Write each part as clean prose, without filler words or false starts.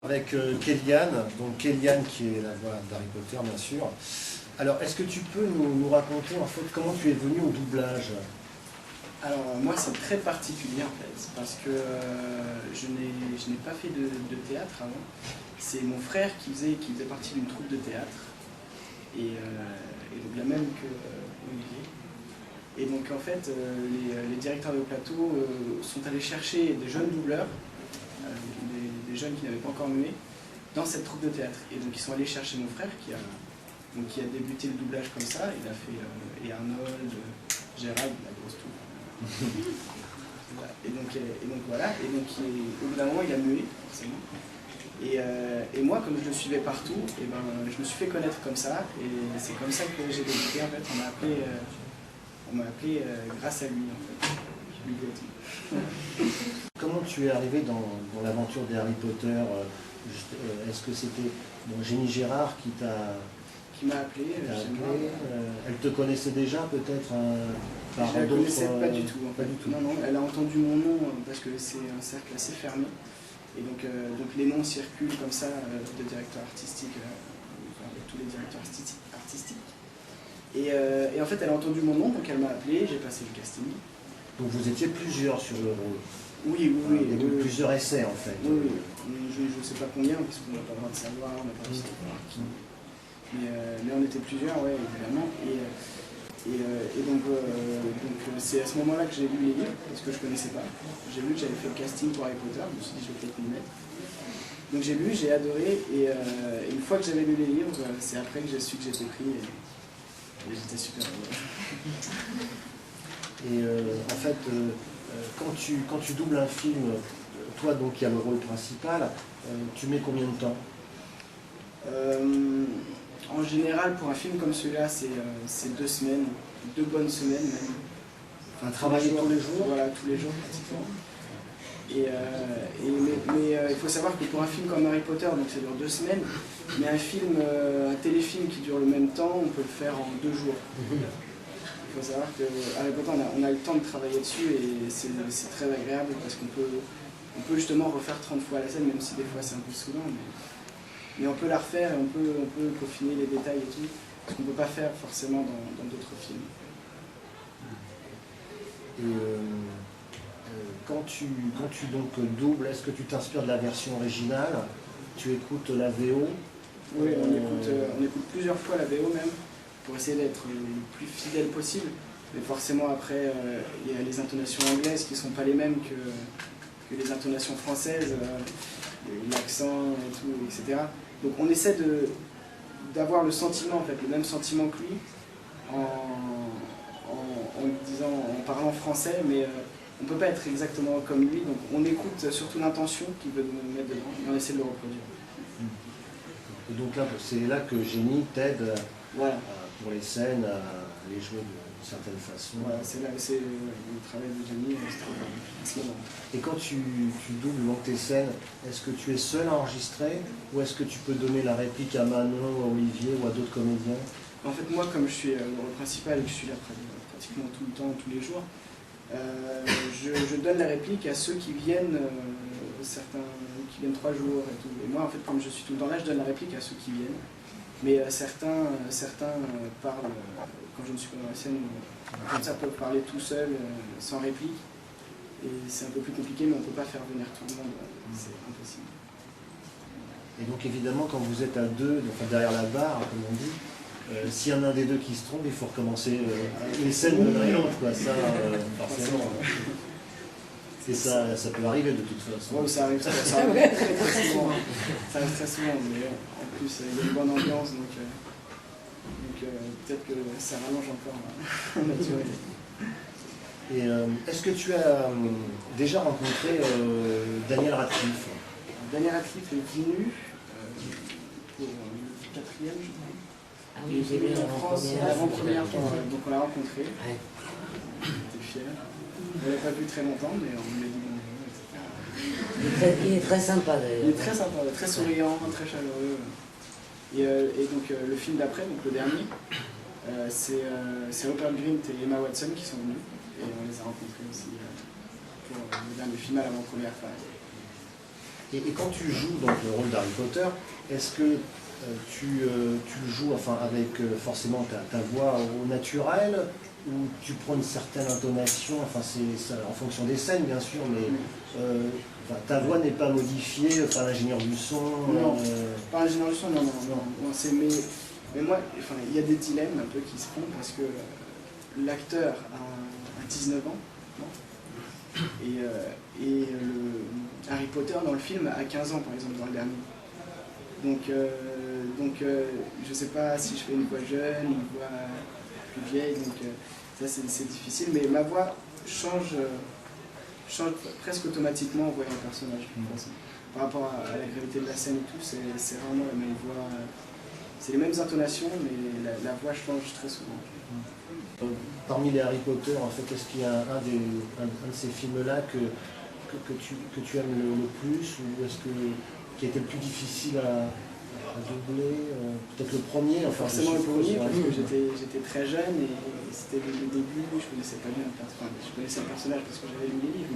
Avec Kellyanne, donc Kellyanne qui est la voix d'Harry Potter bien sûr. Alors est-ce que tu peux nous raconter en fait comment tu es venu au doublage? Alors moi c'est très particulier en fait, parce que je n'ai pas fait de théâtre avant. C'est mon frère qui faisait partie d'une troupe de théâtre, et donc la même que Olivier. Et donc en fait les directeurs de plateau sont allés chercher des jeunes doubleurs, des jeunes qui n'avaient pas encore nommé, dans cette troupe de théâtre. Et donc ils sont allés chercher mon frère qui a débuté le doublage comme ça. Il a fait et Arnold, Gérald, la grosse troupe. Et donc voilà, et donc au bout d'un moment il a mué, forcément. Et moi, comme je le suivais partout, et ben, je me suis fait connaître comme ça, et c'est comme ça que j'ai débuté. En fait, on m'a appelé grâce à lui, en fait. Comment tu es arrivé dans l'aventure des Harry Potter? Est-ce que c'était Jenny Gérard qui m'a appelé? Elle te connaissait déjà peut-être par je ne la d'autres... connaissais pas du tout. En fait. Pas du tout. Non, elle a entendu mon nom parce que c'est un cercle assez fermé. Et donc les noms circulent comme ça de directeurs artistiques, tous les directeurs artistiques. Et en fait, elle a entendu mon nom, donc elle m'a appelé, j'ai passé le casting. Donc vous étiez plusieurs sur le rôle? Oui. Il y a eu plusieurs essais en fait. Oui. Je ne sais pas combien, parce qu'on n'a pas le droit de savoir, on n'a pas le droit de savoir qui. Mais on était plusieurs, oui, évidemment. Et donc c'est à ce moment-là que j'ai lu les livres, parce que je ne connaissais pas. J'ai vu que j'avais fait le casting pour Harry Potter, je me suis dit je vais peut-être m'y mettre. Donc j'ai lu, j'ai adoré, et une fois que j'avais lu les livres, c'est après que j'ai su que j'étais pris, et j'étais super heureux. Et en fait, quand tu doubles un film, toi donc qui as le rôle principal, tu mets combien de temps? En général, pour un film comme celui-là, c'est 2 semaines, 2 bonnes semaines même. Enfin, travailler tous les jours? Voilà, tous les jours pratiquement. Mais il faut savoir que pour un film comme Harry Potter, donc ça dure 2 semaines, mais un téléfilm qui dure le même temps, on peut le faire en 2 jours. Il faut savoir qu'à Harry Potter, on a le temps de travailler dessus, et c'est très agréable parce qu'on peut justement refaire 30 fois la scène, même si des fois c'est un peu saoulant. Mais on peut la refaire, et on peut peaufiner les détails et tout, ce qu'on ne peut pas faire forcément dans d'autres films. Et quand tu donc doubles, est-ce que tu t'inspires de la version originale? Tu écoutes la VO? Oui, on écoute plusieurs fois la VO même, pour essayer d'être le plus fidèle possible. Mais forcément après, il y a les intonations anglaises qui ne sont pas les mêmes que les intonations françaises, l'accent et tout, etc. Donc on essaie d'avoir le sentiment, en fait, le même sentiment que lui, en parlant français, mais on ne peut pas être exactement comme lui, donc on écoute surtout l'intention qu'il veut nous mettre dedans, et on essaie de le reproduire. Et donc là, c'est là que Jenny t'aide, voilà, pour les scènes, à les jouer d'une certaine façon. Voilà, c'est le travail de Jenny à ce moment. Et quand tu doubles donc tes scènes, est-ce que tu es seul à enregistrer, ou est-ce que tu peux donner la réplique à Manon, à Olivier ou à d'autres comédiens? En fait, moi, comme je suis le rôle principal et que je suis là pratiquement tout le temps, tous les jours, je donne la réplique à ceux qui viennent, certains qui viennent 3 jours et tout. Et moi, en fait, comme je suis tout le temps là, je donne la réplique à ceux qui viennent. Mais certains parlent, quand je ne suis pas dans la scène, comme ça, peuvent parler tout seuls, sans réplique. Et c'est un peu plus compliqué, mais on ne peut pas faire venir tout le monde, c'est impossible. Et donc évidemment, quand vous êtes à 2, enfin derrière la barre, comme on dit, s'il y en a un des deux qui se trompe, il faut recommencer les scènes de l'un et l'autre, quoi. Ça, forcément. Et ça peut arriver de toute façon. Oui, ça arrive très souvent. Ça arrive très souvent, mais en plus, il y a une bonne ambiance, donc peut-être que ça rallonge encore la maturité. Et est-ce que tu as déjà rencontré Daniel Radcliffe? Daniel Radcliffe est venu pour le 4e, je crois. Ah oui, j'ai vu en France l'avant-première, donc on l'a rencontré. Ouais. J'étais fier. On ne l'a pas vu très longtemps, mais on lui a dit bonjour, etc. Il est très sympa d'ailleurs. Il est très sympa, très souriant, très chaleureux. Et donc le film d'après, donc le dernier, c'est Rupert Grint et Emma Watson qui sont venus. Et on les a rencontrés aussi pour le dernier film à l'avant-première phase. Et quand tu joues donc, le rôle d'Harry Potter, est-ce que tu le joues enfin, avec forcément ta voix au naturel, ou tu prends une certaine intonation, enfin c'est en fonction des scènes bien sûr, mais enfin, ta voix n'est pas modifiée par l'ingénieur du son? Non, par l'ingénieur du son, non. Mais moi, enfin, il y a des dilemmes un peu qui se font parce que l'acteur a 19 ans, non, et Harry Potter dans le film a 15 ans par exemple dans le dernier. Donc je sais pas si je fais une voix jeune, une voix plus vieille, donc ça c'est difficile, mais ma voix change presque automatiquement en voyant le personnage. Par rapport à la gravité de la scène et tout, c'est vraiment la même voix, c'est les mêmes intonations, mais la voix change très souvent. Parmi les Harry Potter, en fait, est-ce qu'il y a un de ces films-là que tu aimes le plus, ou est-ce qui a été le plus difficile à doubler? Peut-être le premier, enfin, forcément le premier, parce que j'étais très jeune et c'était le début, je connaissais pas bien le personnage. Enfin, je connaissais le personnage parce que j'avais lu les livres,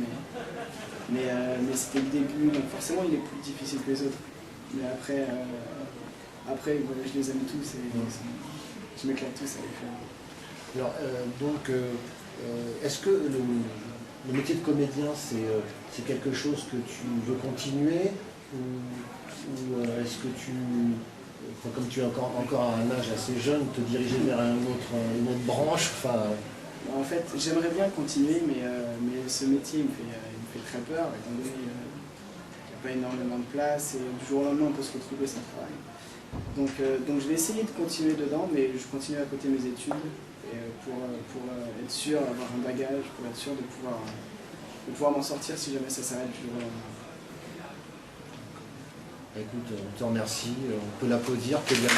mais c'était le début, donc forcément il est plus difficile que les autres. Mais après voilà, je les aime tous et je m'éclate tous à les faire. Alors, est-ce que le métier de comédien, c'est quelque chose que tu veux continuer, ou est-ce que comme tu es encore à un âge assez jeune, te diriger vers une autre branche, enfin... En fait, j'aimerais bien continuer, mais ce métier me fait très peur, étant donné qu'il n'y a pas énormément de place, et du jour au lendemain on peut se retrouver sans travail. Donc je vais essayer de continuer dedans, mais je continue à côté mes études, et pour être sûr d'avoir un bagage, pour être sûr de pouvoir m'en sortir si jamais ça s'arrête du jour au lendemain. Écoute, on te remercie, on peut l'applaudir, t'es bien.